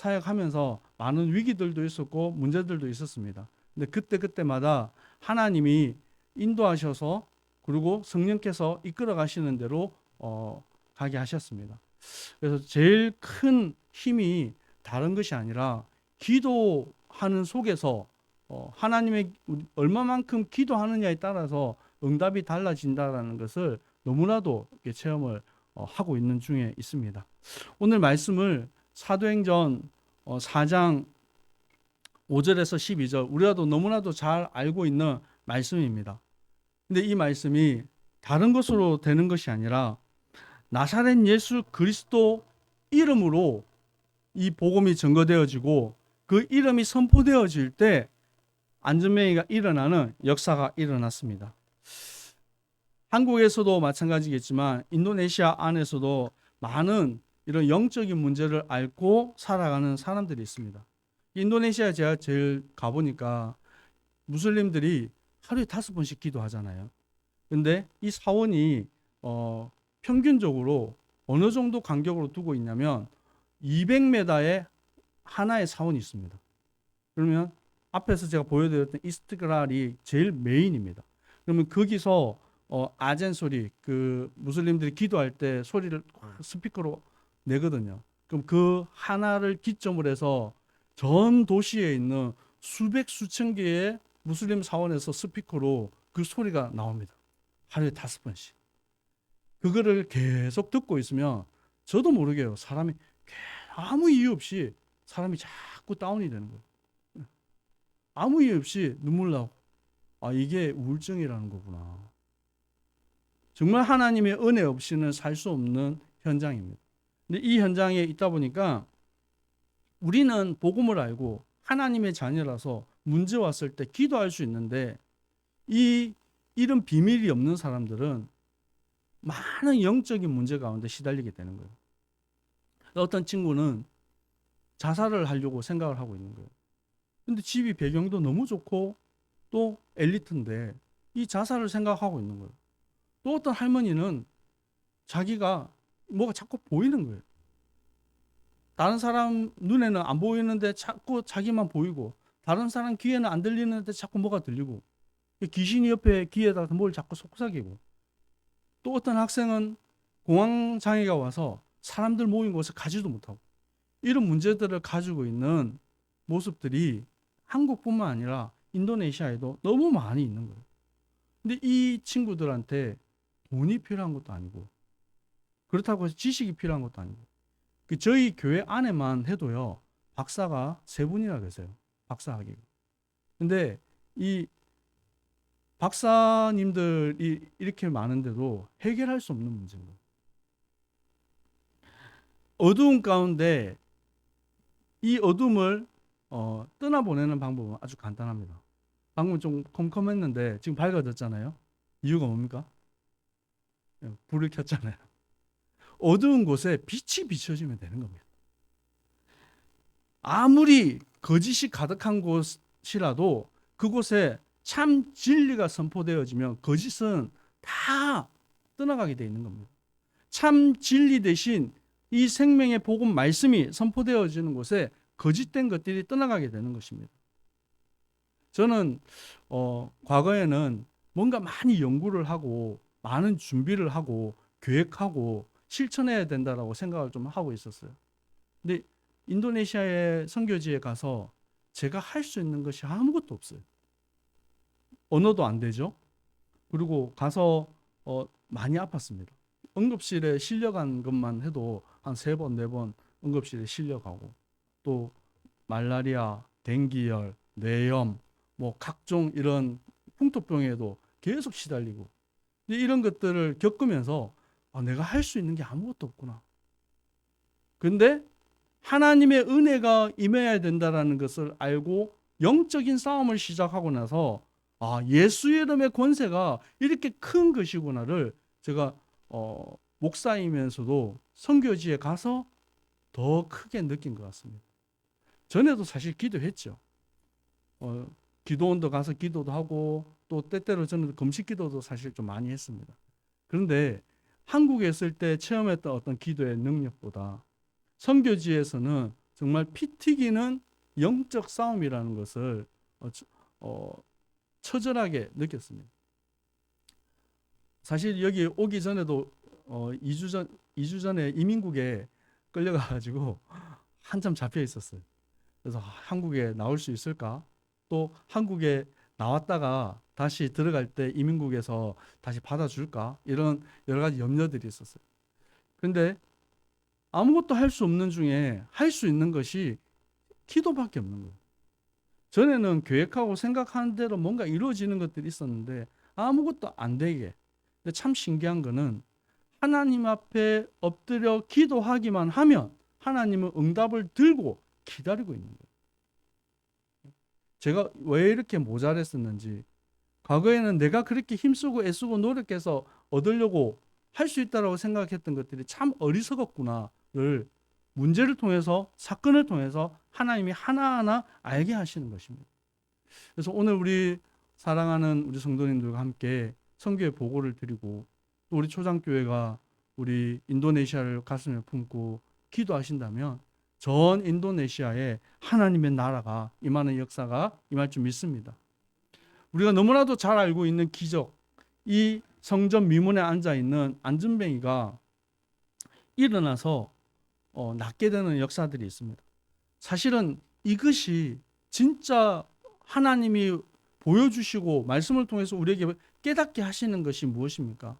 사역하면서 많은 위기들도 있었고 문제들도 있었습니다. 근데 그때마다 하나님이 인도하셔서 그리고 성령께서 이끌어 가시는 대로 가게 하셨습니다. 그래서 제일 큰 힘이 다른 것이 아니라 기도하는 속에서 하나님의 얼마만큼 기도하느냐에 따라서 응답이 달라진다는 것을 너무나도 체험을 하고 있는 중에 있습니다. 오늘 말씀을 사도행전 4장 5절에서 12절 우리가도 너무나도 잘 알고 있는 말씀입니다. 근데 이 말씀이 다른 것으로 되는 것이 아니라 나사렛 예수 그리스도 이름으로 이 복음이 증거되어지고 그 이름이 선포되어질 때 안전뱅이가 일어나는 역사가 일어났습니다. 한국에서도 마찬가지겠지만 인도네시아 안에서도 많은 이런 영적인 문제를 앓고 살아가는 사람들이 있습니다. 인도네시아에 제가 제일 가보니까 무슬림들이 하루에 5번씩 기도하잖아요. 근데 이 사원이 평균적으로 어느 정도 간격으로 두고 있냐면 200m에 하나의 사원이 있습니다. 그러면 앞에서 제가 보여드렸던 이스티글랄이 제일 메인입니다. 그러면 거기서 아젠 소리, 그 무슬림들이 기도할 때 소리를 스피커로 내거든요. 그럼 그 하나를 기점으로 해서 전 도시에 있는 수백 수천 개의 무슬림 사원에서 스피커로 그 소리가 나옵니다. 하루에 5번씩. 그거를 계속 듣고 있으면 저도 모르게요. 사람이 아무 이유 없이 사람이 자꾸 다운이 되는 거예요. 아무 이유 없이 눈물 나고, 이게 우울증이라는 거구나. 정말 하나님의 은혜 없이는 살 수 없는 현장입니다. 근데 이 현장에 있다 보니까 우리는 복음을 알고 하나님의 자녀라서 문제 왔을 때 기도할 수 있는데 이런 비밀이 없는 사람들은 많은 영적인 문제 가운데 시달리게 되는 거예요. 어떤 친구는 자살을 하려고 생각을 하고 있는 거예요. 근데 집이 배경도 너무 좋고 또 엘리트인데 이 자살을 생각하고 있는 거예요. 또 어떤 할머니는 자기가 뭐가 자꾸 보이는 거예요. 다른 사람 눈에는 안 보이는데 자꾸 자기만 보이고 다른 사람 귀에는 안 들리는데 자꾸 뭐가 들리고 귀신이 옆에 귀에다 뭘 자꾸 속삭이고 또 어떤 학생은 공황장애가 와서 사람들 모인 곳에 가지도 못하고 이런 문제들을 가지고 있는 모습들이 한국뿐만 아니라 인도네시아에도 너무 많이 있는 거예요. 근데 이 친구들한테 돈이 필요한 것도 아니고 그렇다고 해서 지식이 필요한 것도 아니고 저희 교회 안에만 해도요 박사가 3분이나 계세요. 박사학위. 근데 이 박사님들이 이렇게 많은데도 해결할 수 없는 문제인 거예요. 어두운 가운데 이 어둠을 떠나보내는 방법은 아주 간단합니다. 방금 좀 컴컴했는데 지금 밝아졌잖아요. 이유가 뭡니까? 불을 켰잖아요. 어두운 곳에 빛이 비춰지면 되는 겁니다. 아무리 거짓이 가득한 곳이라도 그곳에 참 진리가 선포되어지면 거짓은 다 떠나가게 되어 있는 겁니다. 참 진리 대신 이 생명의 복음 말씀이 선포되어지는 곳에 거짓된 것들이 떠나가게 되는 것입니다. 저는 과거에는 뭔가 많이 연구를 하고 많은 준비를 하고 계획하고 실천해야 된다라고 생각을 좀 하고 있었어요. 근데 인도네시아의 선교지에 가서 제가 할 수 있는 것이 아무것도 없어요. 언어도 안 되죠. 그리고 가서 많이 아팠습니다. 응급실에 실려간 것만 해도 한 3번, 4번 응급실에 실려가고 또 말라리아, 댕기열, 뇌염, 뭐 각종 이런 풍토병에도 계속 시달리고 이런 것들을 겪으면서 내가 할 수 있는 게 아무것도 없구나. 근데 하나님의 은혜가 임해야 된다는 것을 알고 영적인 싸움을 시작하고 나서 예수 이름의 권세가 이렇게 큰 것이구나를 제가 목사이면서도 선교지에 가서 더 크게 느낀 것 같습니다. 전에도 사실 기도했죠. 기도원도 가서 기도도 하고 또 때때로 저는 금식 기도도 사실 좀 많이 했습니다. 그런데 한국에 있을 때 체험했던 어떤 기도의 능력보다 선교지에서는 정말 피 튀기는 영적 싸움이라는 것을 처절하게 느꼈습니다. 사실 여기 오기 전에도 2주 전에 이민국에 끌려가가지고 한참 잡혀 있었어요. 그래서 한국에 나올 수 있을까? 또 한국에 나왔다가 다시 들어갈 때 이민국에서 다시 받아줄까? 이런 여러 가지 염려들이 있었어요. 그런데 아무것도 할 수 없는 중에 할 수 있는 것이 기도밖에 없는 거예요. 전에는 계획하고 생각하는 대로 뭔가 이루어지는 것들이 있었는데 아무것도 안 되게. 근데 참 신기한 거는 하나님 앞에 엎드려 기도하기만 하면 하나님은 응답을 들고 기다리고 있는 거예요. 제가 왜 이렇게 모자랐었는지, 과거에는 내가 그렇게 힘쓰고 애쓰고 노력해서 얻으려고 할 수 있다고 생각했던 것들이 참 어리석었구나를 문제를 통해서, 사건을 통해서 하나님이 하나하나 알게 하시는 것입니다. 그래서 오늘 우리 사랑하는 우리 성도님들과 함께 선교의 보고를 드리고, 또 우리 초장교회가 우리 인도네시아를 가슴에 품고 기도하신다면 전 인도네시아에 하나님의 나라가 임하는 역사가 임할 줄 믿습니다. 우리가 너무나도 잘 알고 있는 기적, 이 성전 미문에 앉아 있는 안전뱅이가 일어나서 낫게 되는 역사들이 있습니다. 사실은 이것이 진짜 하나님이 보여주시고 말씀을 통해서 우리에게 깨닫게 하시는 것이 무엇입니까?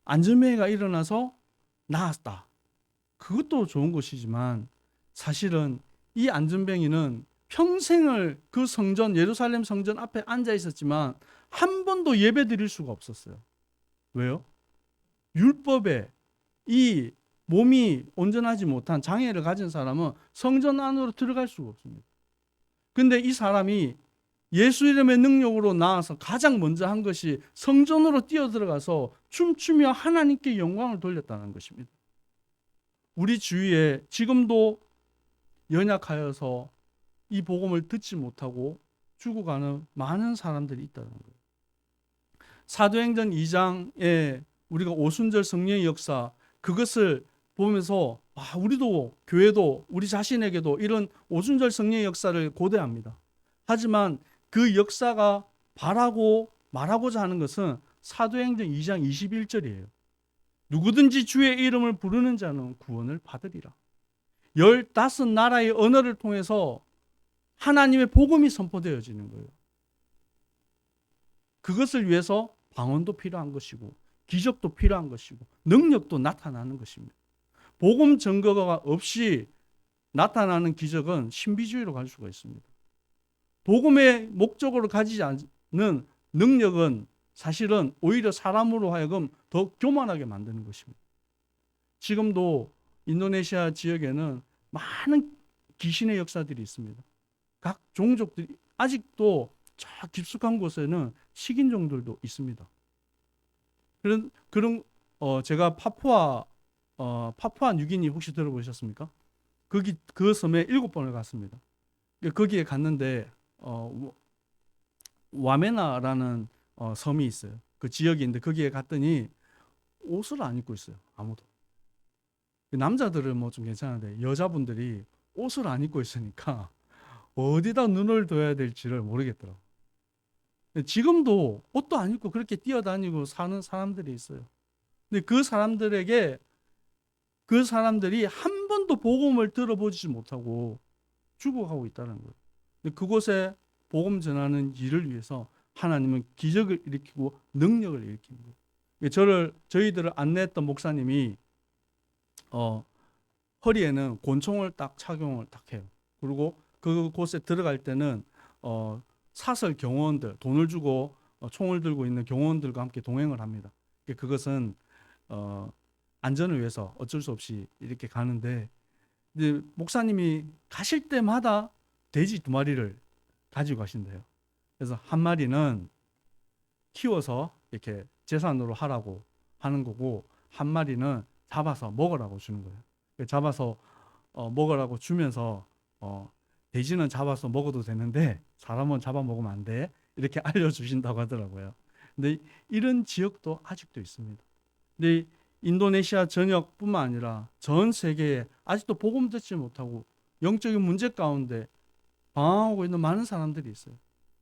안전뱅이가 일어나서 나았다. 그것도 좋은 것이지만 사실은 이 안전뱅이는 평생을 그 성전, 예루살렘 성전 앞에 앉아 있었지만 한 번도 예배 드릴 수가 없었어요. 왜요? 율법에 이 몸이 온전하지 못한 장애를 가진 사람은 성전 안으로 들어갈 수가 없습니다. 근데 이 사람이 예수 이름의 능력으로 나와서 가장 먼저 한 것이 성전으로 뛰어들어가서 춤추며 하나님께 영광을 돌렸다는 것입니다. 우리 주위에 지금도 연약하여서 이 복음을 듣지 못하고 죽어가는 많은 사람들이 있다는 거예요. 사도행전 2장에 우리가 오순절 성령의 역사, 그것을 보면서 우리도, 교회도, 우리 자신에게도 이런 오순절 성령의 역사를 고대합니다. 하지만 그 역사가 바라고 말하고자 하는 것은 사도행전 2장 21절이에요. 누구든지 주의 이름을 부르는 자는 구원을 받으리라. 15나라의 언어를 통해서 하나님의 복음이 선포되어지는 거예요. 그것을 위해서 방언도 필요한 것이고 기적도 필요한 것이고 능력도 나타나는 것입니다. 복음 증거가 없이 나타나는 기적은 신비주의로 갈 수가 있습니다. 복음의 목적으로 가지지 않는 능력은 사실은 오히려 사람으로 하여금 더 교만하게 만드는 것입니다. 지금도 인도네시아 지역에는 많은 귀신의 역사들이 있습니다. 각 종족들이 아직도 저 깊숙한 곳에는 식인종들도 있습니다. 그런 제가 파푸아 뉴기니 혹시 들어보셨습니까? 그 섬에 7번을 갔습니다. 거기에 갔는데 와메나라는 섬이 있어요. 그 지역이 있는데 거기에 갔더니 옷을 안 입고 있어요. 아무도. 남자들은 뭐 좀 괜찮은데 여자분들이 옷을 안 입고 있으니까 어디다 눈을 둬야 될지를 모르겠더라고요. 지금도 옷도 안 입고 그렇게 뛰어다니고 사는 사람들이 있어요. 근데 그 사람들이 한 번도 복음을 들어보지 못하고 죽어가고 있다는 거예요. 근데 그곳에 복음 전하는 일을 위해서 하나님은 기적을 일으키고 능력을 일으키는 거예요. 저희들을 안내했던 목사님이 허리에는 권총을 딱 착용을 딱 해요. 그리고 그곳에 들어갈 때는 사설 경호원들, 돈을 주고 총을 들고 있는 경호원들과 함께 동행을 합니다. 그것은 안전을 위해서 어쩔 수 없이 이렇게 가는데, 이제 목사님이 가실 때마다 돼지 2마리를 가지고 가신대요. 그래서 한 마리는 키워서 이렇게 재산으로 하라고 하는 거고, 한 마리는 잡아서 먹으라고 주는 거예요. 잡아서 먹으라고 주면서 돼지는 잡아서 먹어도 되는데 사람은 잡아 먹으면 안 돼. 이렇게 알려주신다고 하더라고요. 근데 이런 지역도 아직도 있습니다. 근데 인도네시아 전역뿐만 아니라 전 세계에 아직도 복음 듣지 못하고 영적인 문제 가운데 방황하고 있는 많은 사람들이 있어요.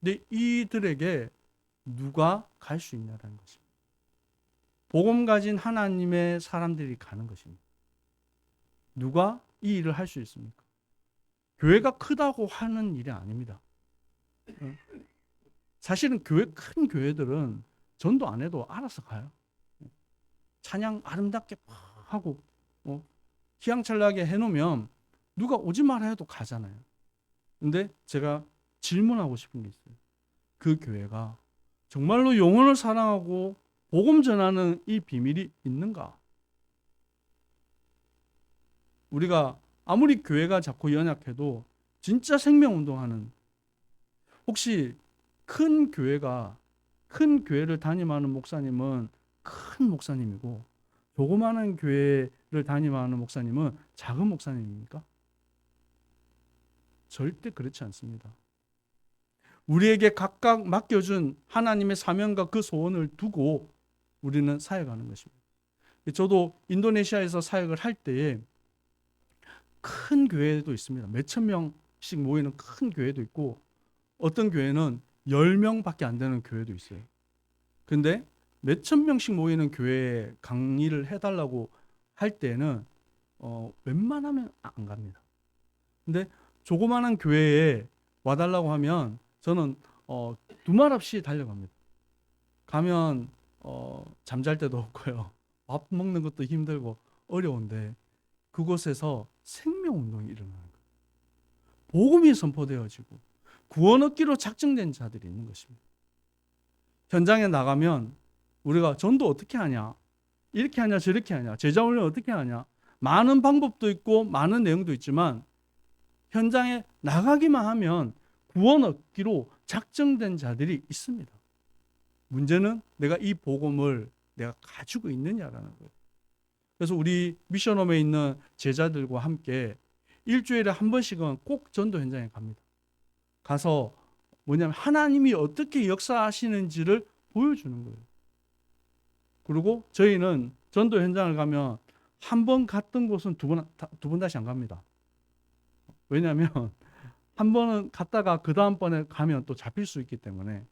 근데 이들에게 누가 갈 수 있냐라는 것입니다. 복음 가진 하나님의 사람들이 가는 것입니다. 누가 이 일을 할 수 있습니까? 교회가 크다고 하는 일이 아닙니다. 사실은 큰 교회들은 전도 안 해도 알아서 가요. 찬양 아름답게 하고 희양찬란하게 해놓으면 누가 오지 마라 해도 가잖아요. 근데 제가 질문하고 싶은 게 있어요. 그 교회가 정말로 영혼을 사랑하고 복음 전하는 이 비밀이 있는가? 우리가 아무리 교회가 자꾸 연약해도 진짜 생명운동하는, 혹시 큰 교회를 담임하는 목사님은 큰 목사님이고 조그마한 교회를 담임하는 목사님은 작은 목사님입니까? 절대 그렇지 않습니다. 우리에게 각각 맡겨준 하나님의 사명과 그 소원을 두고 우리는 사역하는 것입니다. 저도 인도네시아에서 사역을 할 때에 큰 교회도 있습니다. 몇천 명씩 모이는 큰 교회도 있고 어떤 교회는 10명밖에 안 되는 교회도 있어요. 근데 몇천 명씩 모이는 교회에 강의를 해달라고 할 때는 웬만하면 안 갑니다. 근데 조그마한 교회에 와달라고 하면 저는 두말 없이 달려갑니다. 가면 잠잘 데도 없고요. 밥 먹는 것도 힘들고 어려운데 그곳에서 생명운동이 일어나는 거예요. 복음이 선포되어지고 구원 얻기로 작정된 자들이 있는 것입니다. 현장에 나가면 우리가 전도 어떻게 하냐, 이렇게 하냐 저렇게 하냐, 제자 훈련 어떻게 하냐, 많은 방법도 있고 많은 내용도 있지만 현장에 나가기만 하면 구원 얻기로 작정된 자들이 있습니다. 문제는 내가 이 복음을 내가 가지고 있느냐라는 거예요. 그래서 우리 미션홈에 있는 제자들과 함께 일주일에 한 번씩은 꼭 전도 현장에 갑니다. 가서 뭐냐면 하나님이 어떻게 역사하시는지를 보여주는 거예요. 그리고 저희는 전도 현장을 가면 한 번 갔던 곳은 두 번 다시 안 갑니다. 왜냐하면 한 번은 갔다가 그 다음번에 가면 또 잡힐 수 있기 때문에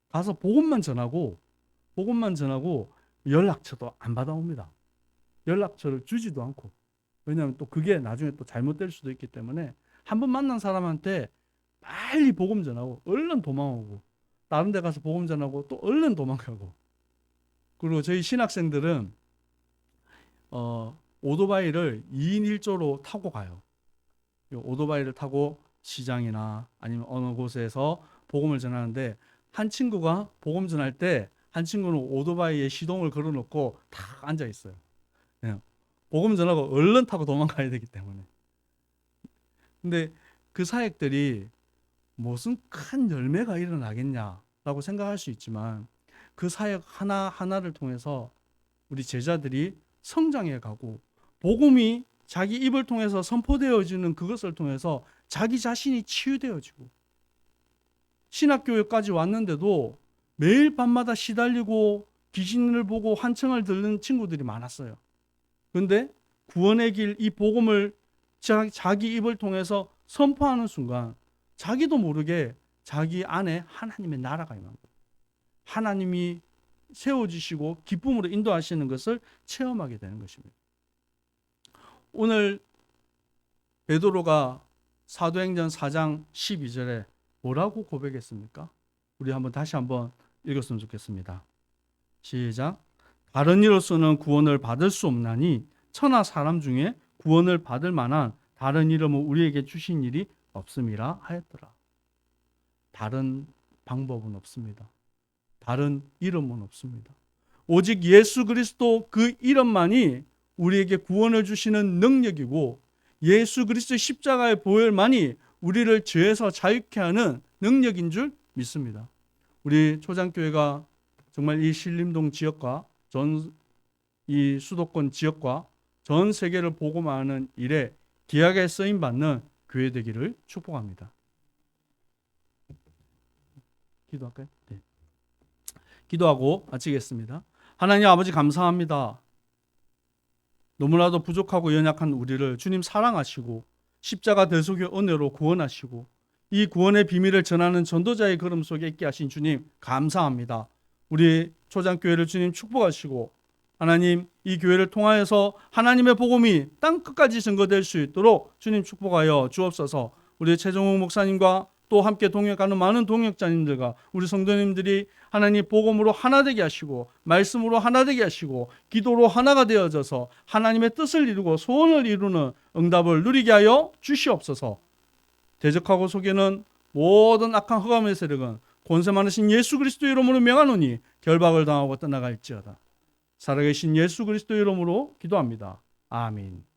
가서 복음만 전하고 연락처도 안 받아옵니다. 연락처를 주지도 않고. 왜냐하면 또 그게 나중에 또 잘못될 수도 있기 때문에 한 번 만난 사람한테 빨리 복음 전하고 얼른 도망오고 다른 데 가서 복음 전하고 또 얼른 도망가고. 그리고 저희 신학생들은 오토바이를 2인 1조로 타고 가요. 오토바이를 타고 시장이나 아니면 어느 곳에서 복음을 전하는데 한 친구가 복음 전할 때 한 친구는 오토바이에 시동을 걸어놓고 탁 앉아 있어요. 그냥 복음 전하고 얼른 타고 도망가야 되기 때문에. 근데 그 사역들이 무슨 큰 열매가 일어나겠냐라고 생각할 수 있지만 그 사역 하나하나를 통해서 우리 제자들이 성장해 가고 복음이 자기 입을 통해서 선포되어지는 그것을 통해서 자기 자신이 치유되어지고 신학교회까지 왔는데도 매일 밤마다 시달리고 귀신을 보고 환청을 듣는 친구들이 많았어요. 그런데 구원의 길, 이 복음을 자기 입을 통해서 선포하는 순간 자기도 모르게 자기 안에 하나님의 나라가 임한 거예요. 하나님이 세워주시고 기쁨으로 인도하시는 것을 체험하게 되는 것입니다. 오늘 베드로가 사도행전 4장 12절에 뭐라고 고백했습니까? 우리 다시 한번 읽었으면 좋겠습니다. 시작. 다른 이로서는 구원을 받을 수 없나니 천하 사람 중에 구원을 받을 만한 다른 이름을 우리에게 주신 일이 없음이라 하였더라. 다른 방법은 없습니다. 다른 이름은 없습니다. 오직 예수 그리스도 그 이름만이 우리에게 구원을 주시는 능력이고 예수 그리스도의 십자가의 보혈만이 우리를 죄에서 자유케 하는 능력인 줄 믿습니다. 우리 초장교회가 정말 이 신림동 지역과 이 수도권 지역과 전 세계를 복음하는 일에 귀하게 쓰임 받는 교회 되기를 축복합니다. 기도할까요? 네. 기도하고 마치겠습니다. 하나님 아버지 감사합니다. 너무나도 부족하고 연약한 우리를 주님 사랑하시고 십자가 대속의 은혜로 구원하시고 이 구원의 비밀을 전하는 전도자의 걸음 속에 있게 하신 주님 감사합니다. 우리 초장교회를 주님 축복하시고 하나님 이 교회를 통하여서 하나님의 복음이 땅끝까지 증거될 수 있도록 주님 축복하여 주옵소서. 우리 최종욱 목사님과 또 함께 동역하는 많은 동역자님들과 우리 성도님들이 하나님 복음으로 하나 되게 하시고 말씀으로 하나 되게 하시고 기도로 하나가 되어져서 하나님의 뜻을 이루고 소원을 이루는 응답을 누리게 하여 주시옵소서. 대적하고 속이는 모든 악한 흑암의 세력은 권세 많으신 예수 그리스도 이름으로 명하노니 결박을 당하고 떠나갈지어다. 살아계신 예수 그리스도 이름으로 기도합니다. 아멘.